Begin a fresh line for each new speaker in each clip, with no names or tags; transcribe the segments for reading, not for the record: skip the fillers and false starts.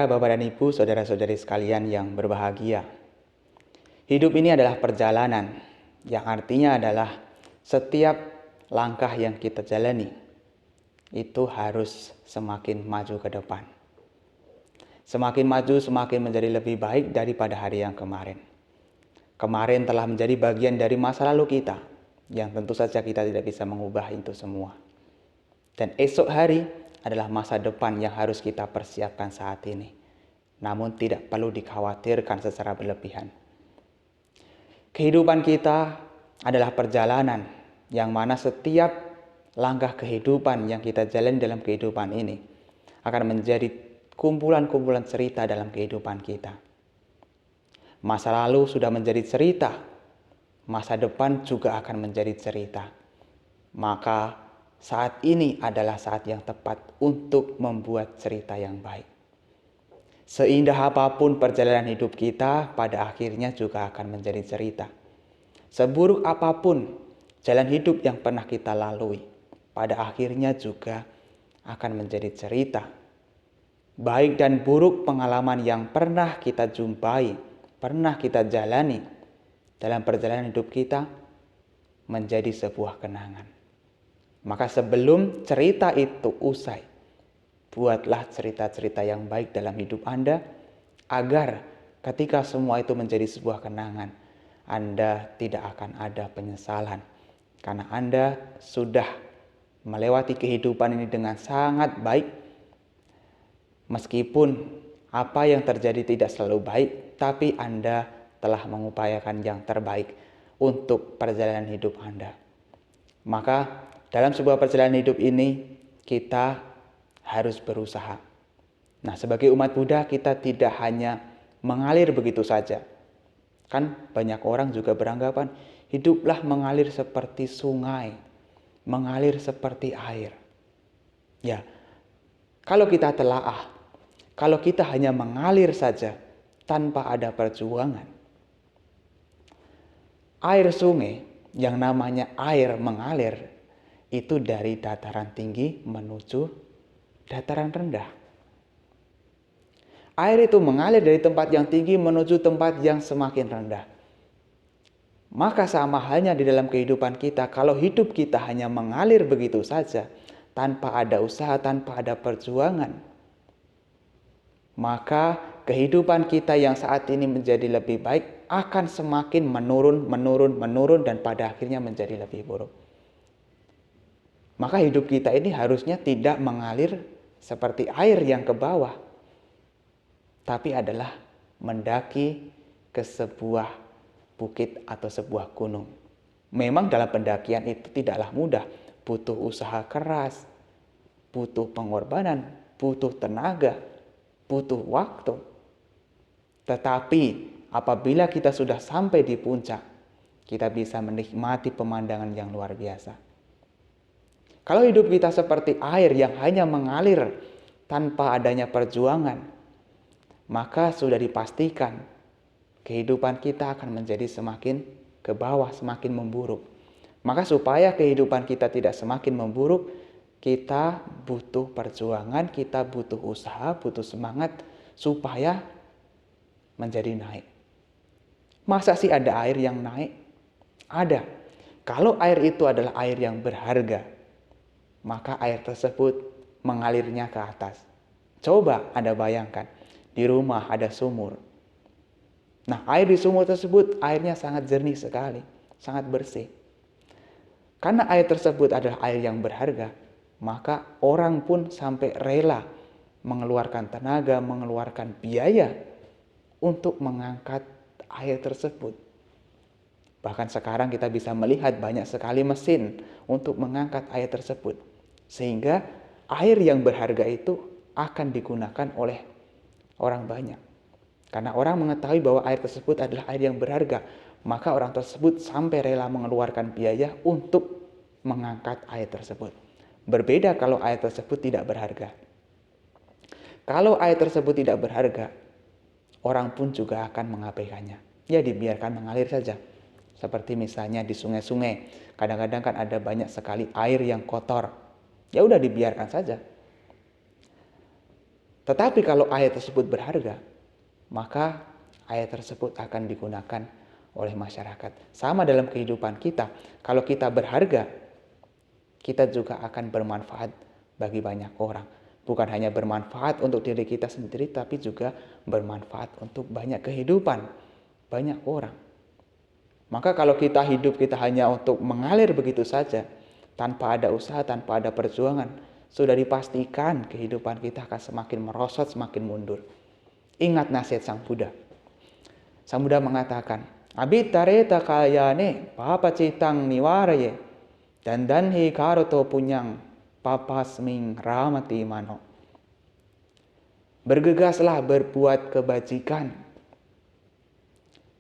Saudara, Bapak dan Ibu, saudara-saudari sekalian yang berbahagia. Hidup ini adalah perjalanan, yang artinya adalah setiap langkah yang kita jalani itu harus semakin maju ke depan. Semakin maju, semakin menjadi lebih baik daripada hari yang kemarin. Kemarin telah menjadi bagian dari masa lalu kita, yang tentu saja kita tidak bisa mengubah itu semua. Dan esok hari adalah masa depan yang harus kita persiapkan saat ini. Namun tidak perlu dikhawatirkan secara berlebihan. Kehidupan kita adalah perjalanan yang mana setiap langkah kehidupan yang kita jalani dalam kehidupan ini akan menjadi kumpulan-kumpulan cerita dalam kehidupan kita. Masa lalu sudah menjadi cerita, masa depan juga akan menjadi cerita. Maka saat ini adalah saat yang tepat untuk membuat cerita yang baik. Seindah apapun perjalanan hidup kita, pada akhirnya juga akan menjadi cerita. Seburuk apapun jalan hidup yang pernah kita lalui, pada akhirnya juga akan menjadi cerita. Baik dan buruk pengalaman yang pernah kita jumpai, pernah kita jalani dalam perjalanan hidup kita, menjadi sebuah kenangan. Maka sebelum cerita itu usai, buatlah cerita-cerita yang baik dalam hidup Anda, agar ketika semua itu menjadi sebuah kenangan, Anda tidak akan ada penyesalan. Karena Anda sudah melewati kehidupan ini dengan sangat baik. Meskipun apa yang terjadi tidak selalu baik, tapi Anda telah mengupayakan yang terbaik untuk perjalanan hidup Anda. Maka dalam sebuah perjalanan hidup ini kita harus berusaha. Nah, sebagai umat Buddha kita tidak hanya mengalir begitu saja. Kan banyak orang juga beranggapan hiduplah mengalir seperti sungai, mengalir seperti air. Ya, kalau kita telaah, kalau kita hanya mengalir saja tanpa ada perjuangan, air sungai yang namanya air mengalir itu dari dataran tinggi menuju dataran rendah. Air itu mengalir dari tempat yang tinggi menuju tempat yang semakin rendah. Maka sama halnya di dalam kehidupan kita, kalau hidup kita hanya mengalir begitu saja, tanpa ada usaha, tanpa ada perjuangan, maka kehidupan kita yang saat ini menjadi lebih baik akan semakin menurun dan pada akhirnya menjadi lebih buruk. Maka hidup kita ini harusnya tidak mengalir seperti air yang ke bawah, tapi adalah mendaki ke sebuah bukit atau sebuah gunung. Memang dalam pendakian itu tidaklah mudah, butuh usaha keras, butuh pengorbanan, butuh tenaga, butuh waktu. Tetapi apabila kita sudah sampai di puncak, kita bisa menikmati pemandangan yang luar biasa. Kalau hidup kita seperti air yang hanya mengalir tanpa adanya perjuangan, maka sudah dipastikan kehidupan kita akan menjadi semakin ke bawah, semakin memburuk. Maka supaya kehidupan kita tidak semakin memburuk, kita butuh perjuangan, kita butuh usaha, butuh semangat supaya menjadi naik. Masa sih ada air yang naik? Ada. Kalau air itu adalah air yang berharga, maka air tersebut mengalirnya ke atas. Coba Anda bayangkan, di rumah ada sumur. Nah, air di sumur tersebut airnya sangat jernih sekali, sangat bersih. Karena air tersebut adalah air yang berharga, maka orang pun sampai rela mengeluarkan tenaga, mengeluarkan biaya untuk mengangkat air tersebut. Bahkan sekarang kita bisa melihat banyak sekali mesin untuk mengangkat air tersebut. Sehingga air yang berharga itu akan digunakan oleh orang banyak. Karena orang mengetahui bahwa air tersebut adalah air yang berharga, maka orang tersebut sampai rela mengeluarkan biaya untuk mengangkat air tersebut. Berbeda kalau air tersebut tidak berharga. Kalau air tersebut tidak berharga, orang pun juga akan mengabaikannya. Ya, dibiarkan mengalir saja. Seperti misalnya di sungai-sungai, kadang-kadang kan ada banyak sekali air yang kotor. Ya udah dibiarkan saja. Tetapi kalau ayat tersebut berharga, maka ayat tersebut akan digunakan oleh masyarakat. Sama dalam kehidupan kita, kalau kita berharga, kita juga akan bermanfaat bagi banyak orang. Bukan hanya bermanfaat untuk diri kita sendiri, tapi juga bermanfaat untuk banyak kehidupan, banyak orang. Maka kalau kita hidup kita hanya untuk mengalir begitu saja, tanpa ada usaha, tanpa ada perjuangan, sudah dipastikan kehidupan kita akan semakin merosot, semakin mundur. Ingat nasihat Sang Buddha. Sang Buddha mengatakan, Abhitareta kayane papa citang niwaraye dan hi karoto punyang papasming ramati mano. Bergegaslah berbuat kebajikan,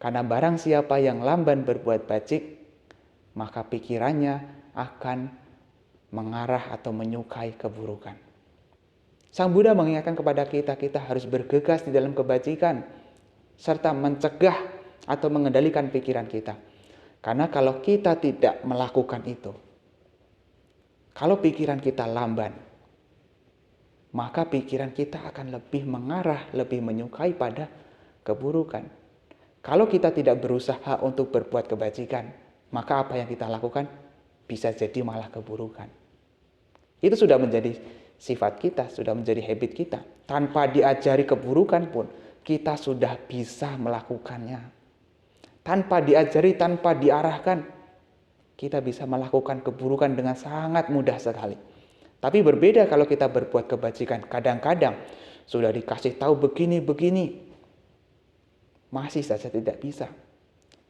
karena barang siapa yang lamban berbuat bajik, maka pikirannya akan mengarah atau menyukai keburukan. Sang Buddha mengingatkan kepada kita, kita harus bergegas di dalam kebajikan, serta mencegah atau mengendalikan pikiran kita. Karena kalau kita tidak melakukan itu, kalau pikiran kita lamban, maka pikiran kita akan lebih mengarah, lebih menyukai pada keburukan. Kalau kita tidak berusaha untuk berbuat kebajikan, maka apa yang kita lakukan bisa jadi malah keburukan. Itu sudah menjadi sifat kita, sudah menjadi habit kita. Tanpa diajari keburukan pun, kita sudah bisa melakukannya. Tanpa diajari, tanpa diarahkan, kita bisa melakukan keburukan dengan sangat mudah sekali. Tapi berbeda kalau kita berbuat kebajikan. Kadang-kadang sudah dikasih tahu begini-begini, masih saja tidak bisa.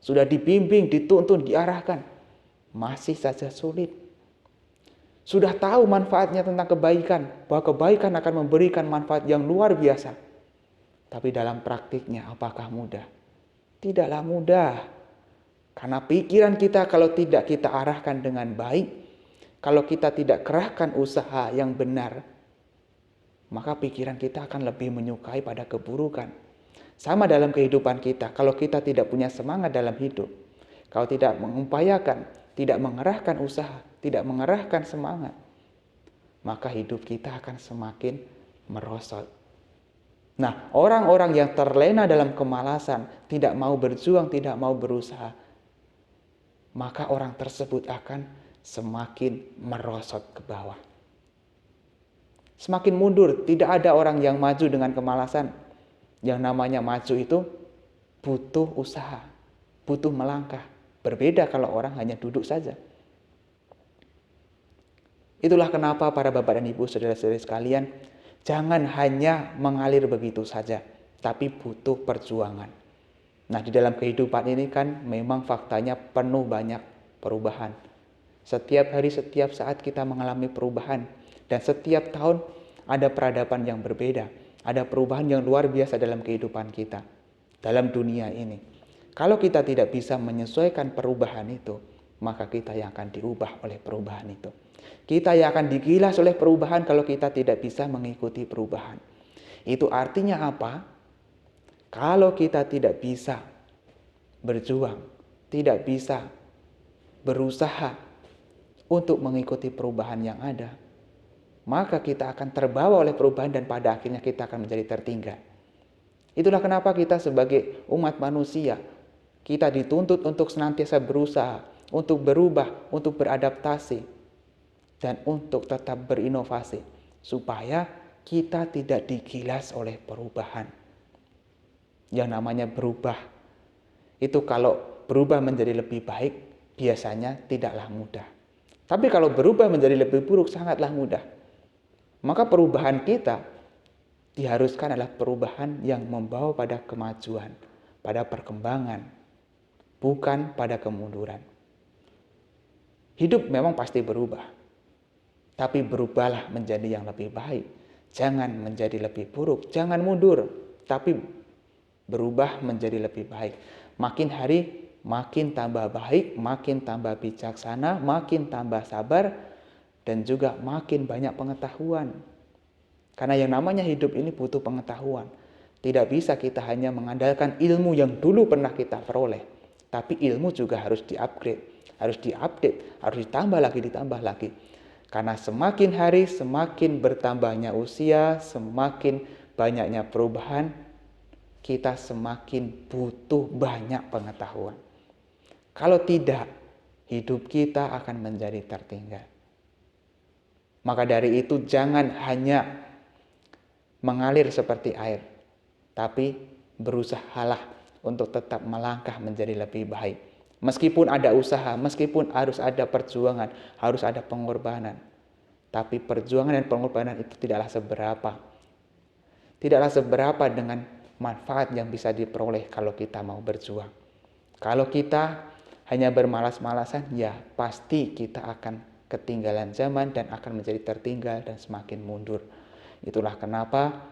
Sudah dibimbing, dituntun, diarahkan, masih saja sulit. Sudah tahu manfaatnya tentang kebaikan, bahwa kebaikan akan memberikan manfaat yang luar biasa. Tapi dalam praktiknya apakah mudah? Tidaklah mudah. Karena pikiran kita kalau tidak kita arahkan dengan baik, kalau kita tidak kerahkan usaha yang benar, maka pikiran kita akan lebih menyukai pada keburukan. Sama dalam kehidupan kita, kalau kita tidak punya semangat dalam hidup, kalau tidak mengupayakan, tidak mengerahkan usaha, tidak mengerahkan semangat, maka hidup kita akan semakin merosot. Nah, orang-orang yang terlena dalam kemalasan, tidak mau berjuang, tidak mau berusaha, maka orang tersebut akan semakin merosot ke bawah. Semakin mundur, tidak ada orang yang maju dengan kemalasan. Yang namanya maju itu butuh usaha, butuh melangkah. Berbeda kalau orang hanya duduk saja. Itulah kenapa para bapak dan ibu, saudara-saudari sekalian, jangan hanya mengalir begitu saja, tapi butuh perjuangan. Nah, di dalam kehidupan ini kan memang faktanya penuh banyak perubahan. Setiap hari, setiap saat kita mengalami perubahan. Dan setiap tahun ada peradaban yang berbeda. Ada perubahan yang luar biasa dalam kehidupan kita, dalam dunia ini. Kalau kita tidak bisa menyesuaikan perubahan itu, maka kita yang akan diubah oleh perubahan itu. Kita yang akan digilas oleh perubahan kalau kita tidak bisa mengikuti perubahan. Itu artinya apa? Kalau kita tidak bisa berjuang, tidak bisa berusaha untuk mengikuti perubahan yang ada, maka kita akan terbawa oleh perubahan dan pada akhirnya kita akan menjadi tertinggal. Itulah kenapa kita sebagai umat manusia, kita dituntut untuk senantiasa berusaha, untuk berubah, untuk beradaptasi, dan untuk tetap berinovasi, supaya kita tidak digilas oleh perubahan. Yang namanya berubah, itu kalau berubah menjadi lebih baik, biasanya tidaklah mudah. Tapi kalau berubah menjadi lebih buruk, sangatlah mudah. Maka perubahan kita diharuskan adalah perubahan yang membawa pada kemajuan, pada perkembangan, bukan pada kemunduran. Hidup memang pasti berubah, tapi berubahlah menjadi yang lebih baik. Jangan menjadi lebih buruk, jangan mundur, tapi berubah menjadi lebih baik. Makin hari makin tambah baik, makin tambah bijaksana, makin tambah sabar, dan juga makin banyak pengetahuan. Karena yang namanya hidup ini butuh pengetahuan. Tidak bisa kita hanya mengandalkan ilmu yang dulu pernah kita peroleh. Tapi ilmu juga harus di-upgrade, harus di-update, harus ditambah lagi. Karena semakin hari semakin bertambahnya usia, semakin banyaknya perubahan, kita semakin butuh banyak pengetahuan. Kalau tidak, hidup kita akan menjadi tertinggal. Maka dari itu jangan hanya mengalir seperti air, tapi berusahalah untuk tetap melangkah menjadi lebih baik. Meskipun ada usaha, meskipun harus ada perjuangan, harus ada pengorbanan. Tapi perjuangan dan pengorbanan itu tidaklah seberapa. Tidaklah seberapa dengan manfaat yang bisa diperoleh kalau kita mau berjuang. Kalau kita hanya bermalas-malasan, ya pasti kita akan ketinggalan zaman dan akan menjadi tertinggal dan semakin mundur. Itulah kenapa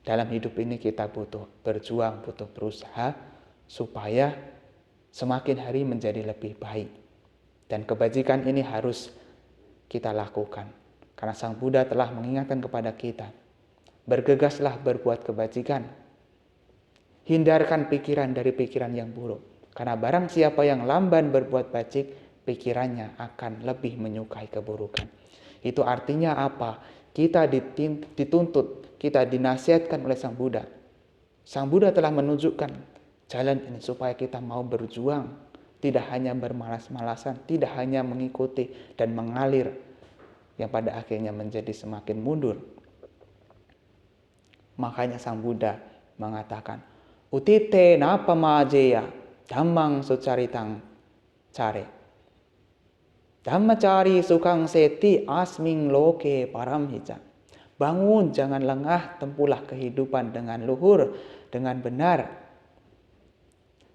dalam hidup ini kita butuh berjuang, butuh berusaha supaya semakin hari menjadi lebih baik. Dan kebajikan ini harus kita lakukan. Karena Sang Buddha telah mengingatkan kepada kita, bergegaslah berbuat kebajikan. Hindarkan pikiran dari pikiran yang buruk. Karena barang siapa yang lamban berbuat baik, pikirannya akan lebih menyukai keburukan. Itu artinya apa? Kita dituntut, kita dinasihatkan oleh Sang Buddha. Sang Buddha telah menunjukkan jalan ini supaya kita mau berjuang. Tidak hanya bermalas-malasan, tidak hanya mengikuti dan mengalir yang pada akhirnya menjadi semakin mundur. Makanya Sang Buddha mengatakan, Utite napa majeya dhammang sucaritang care. Dhammacari sukang seti asming loke paramhija. Bangun, jangan lengah, tempuhlah kehidupan dengan luhur, dengan benar.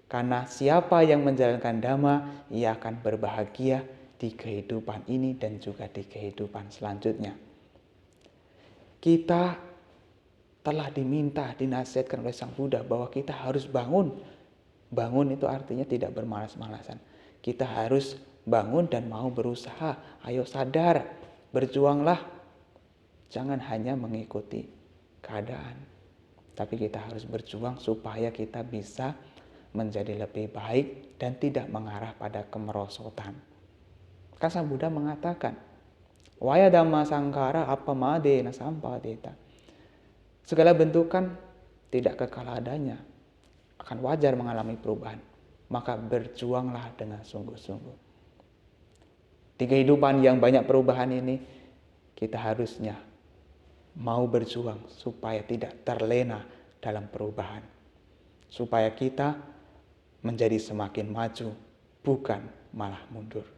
Karena siapa yang menjalankan dhamma, ia akan berbahagia di kehidupan ini dan juga di kehidupan selanjutnya. Kita telah diminta, dinasihatkan oleh Sang Buddha bahwa kita harus bangun. Bangun itu artinya tidak bermalas-malasan. Kita harus bangun dan mau berusaha. Ayo sadar, berjuanglah. Jangan hanya mengikuti keadaan. Tapi kita harus berjuang supaya kita bisa menjadi lebih baik dan tidak mengarah pada kemerosotan. Kan Sang Buddha mengatakan, Waya dhamma sangkara appamadena sampadeta. Segala bentukan tidak kekal adanya, akan wajar mengalami perubahan. Maka berjuanglah dengan sungguh-sungguh. Di kehidupan yang banyak perubahan ini, kita harusnya mau berjuang supaya tidak terlena dalam perubahan. Supaya kita menjadi semakin maju, bukan malah mundur.